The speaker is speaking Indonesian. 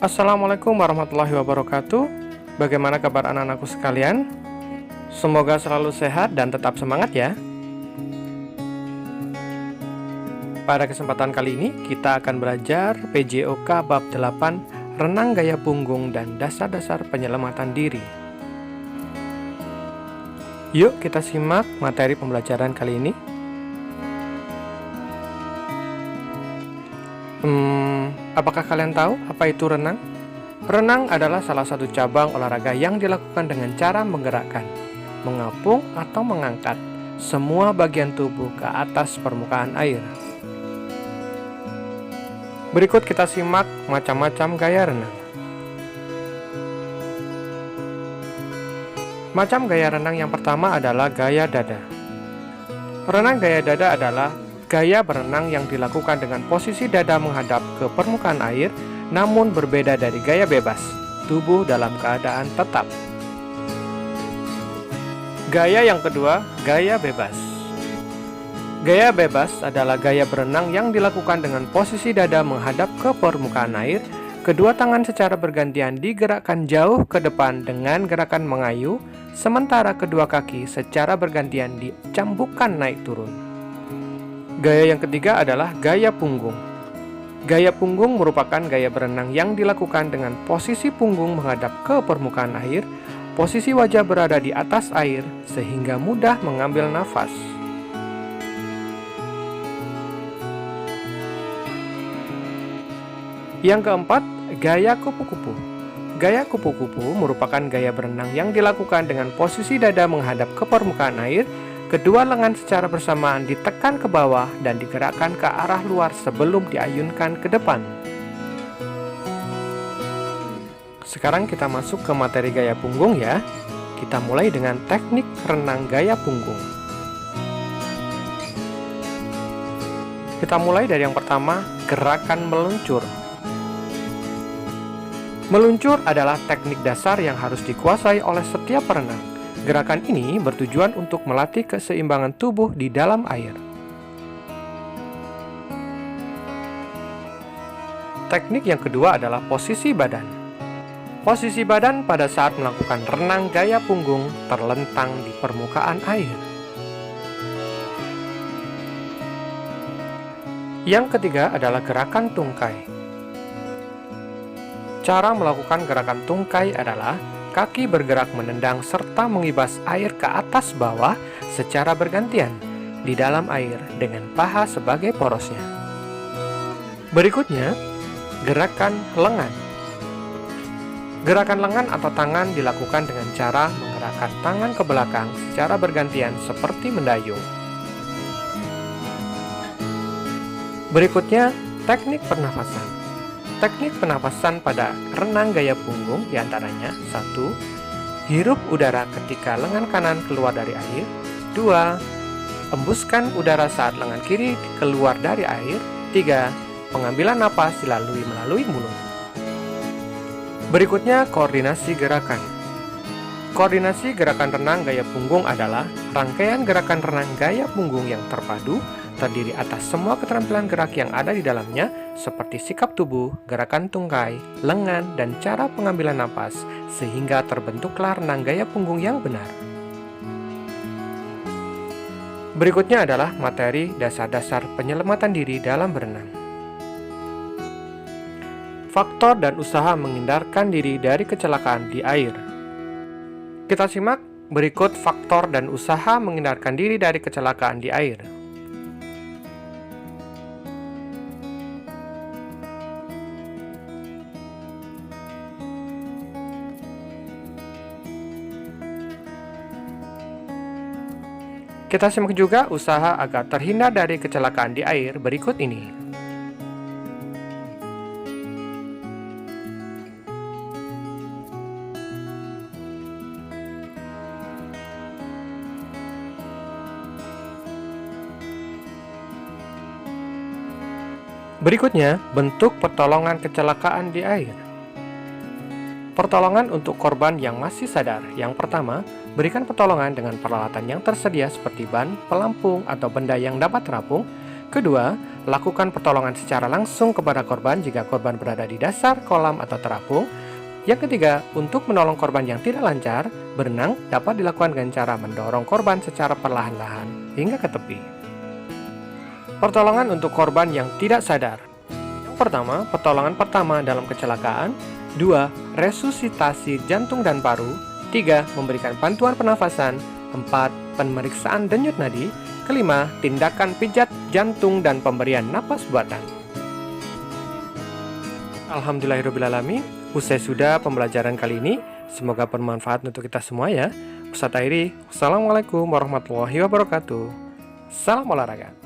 Assalamualaikum warahmatullahi wabarakatuh. Bagaimana kabar anak-anakku sekalian? Semoga selalu sehat dan tetap semangat ya. Pada kesempatan kali ini kita akan belajar PJOK bab 8, renang gaya punggung dan dasar-dasar penyelamatan diri. Yuk kita simak materi pembelajaran kali ini. Apakah kalian tahu apa itu renang? Renang adalah salah satu cabang olahraga yang dilakukan dengan cara menggerakkan, mengapung atau mengangkat semua bagian tubuh ke atas permukaan air. Berikut kita simak macam-macam gaya renang. Macam gaya renang yang pertama adalah gaya dada. Renang gaya dada adalah gaya berenang yang dilakukan dengan posisi dada menghadap ke permukaan air, namun berbeda dari gaya bebas, tubuh dalam keadaan tetap. Gaya yang kedua, gaya bebas. Gaya bebas adalah gaya berenang yang dilakukan dengan posisi dada menghadap ke permukaan air, kedua tangan secara bergantian digerakkan jauh ke depan dengan gerakan mengayuh, sementara kedua kaki secara bergantian dicambukkan naik turun. Gaya yang ketiga adalah gaya punggung. Gaya punggung merupakan gaya berenang yang dilakukan dengan posisi punggung menghadap ke permukaan air, posisi wajah berada di atas air sehingga mudah mengambil nafas. Yang keempat, gaya kupu-kupu. Gaya kupu-kupu merupakan gaya berenang yang dilakukan dengan posisi dada menghadap ke permukaan air, kedua lengan secara bersamaan ditekan ke bawah dan digerakkan ke arah luar sebelum diayunkan ke depan. Sekarang kita masuk ke materi gaya punggung ya. Kita mulai dengan teknik renang gaya punggung. Kita mulai dari yang pertama, gerakan meluncur. Meluncur adalah teknik dasar yang harus dikuasai oleh setiap perenang. Gerakan ini bertujuan untuk melatih keseimbangan tubuh di dalam air. Teknik yang kedua adalah posisi badan. Posisi badan pada saat melakukan renang gaya punggung terlentang di permukaan air. Yang ketiga adalah gerakan tungkai. Cara melakukan gerakan tungkai adalah kaki bergerak menendang serta mengibas air ke atas bawah secara bergantian di dalam air dengan paha sebagai porosnya. Berikutnya, gerakan lengan. Gerakan lengan atau tangan dilakukan dengan cara menggerakkan tangan ke belakang secara bergantian seperti mendayung. Berikutnya, teknik pernafasan. Teknik pernafasan pada renang gaya punggung diantaranya 1. Hirup udara ketika lengan kanan keluar dari air. 2. Embuskan udara saat lengan kiri keluar dari air. 3. Pengambilan napas dilalui melalui mulut. Berikutnya, koordinasi gerakan. Koordinasi gerakan renang gaya punggung adalah rangkaian gerakan renang gaya punggung yang terpadu, terdiri atas semua keterampilan gerak yang ada di dalamnya, seperti sikap tubuh, gerakan tungkai, lengan, dan cara pengambilan napas, sehingga terbentuklah renang gaya punggung yang benar. Berikutnya adalah materi dasar-dasar penyelamatan diri dalam berenang. Faktor dan usaha menghindarkan diri dari kecelakaan di air. Kita simak berikut faktor dan usaha menghindarkan diri dari kecelakaan di air. Kita simak juga usaha agar terhindar dari kecelakaan di air berikut ini. Berikutnya, bentuk pertolongan kecelakaan di air. Pertolongan untuk korban yang masih sadar. Yang pertama, berikan pertolongan dengan peralatan yang tersedia seperti ban, pelampung, atau benda yang dapat terapung. Kedua, lakukan pertolongan secara langsung kepada korban jika korban berada di dasar kolam atau terapung. Yang ketiga, untuk menolong korban yang tidak lancar, berenang dapat dilakukan dengan cara mendorong korban secara perlahan-lahan hingga ke tepi. Pertolongan untuk korban yang tidak sadar. Yang pertama, pertolongan pertama dalam kecelakaan. 2. Resusitasi jantung dan paru. 3. Memberikan bantuan pernafasan. 4. Pemeriksaan denyut nadi. Kelima, tindakan pijat jantung dan pemberian napas buatan. Alhamdulillahirrahmanirrahim. Usai sudah pembelajaran kali ini. Semoga bermanfaat untuk kita semua ya. Ustadz Airi, Wassalamualaikum warahmatullahi wabarakatuh. Salam olahraga.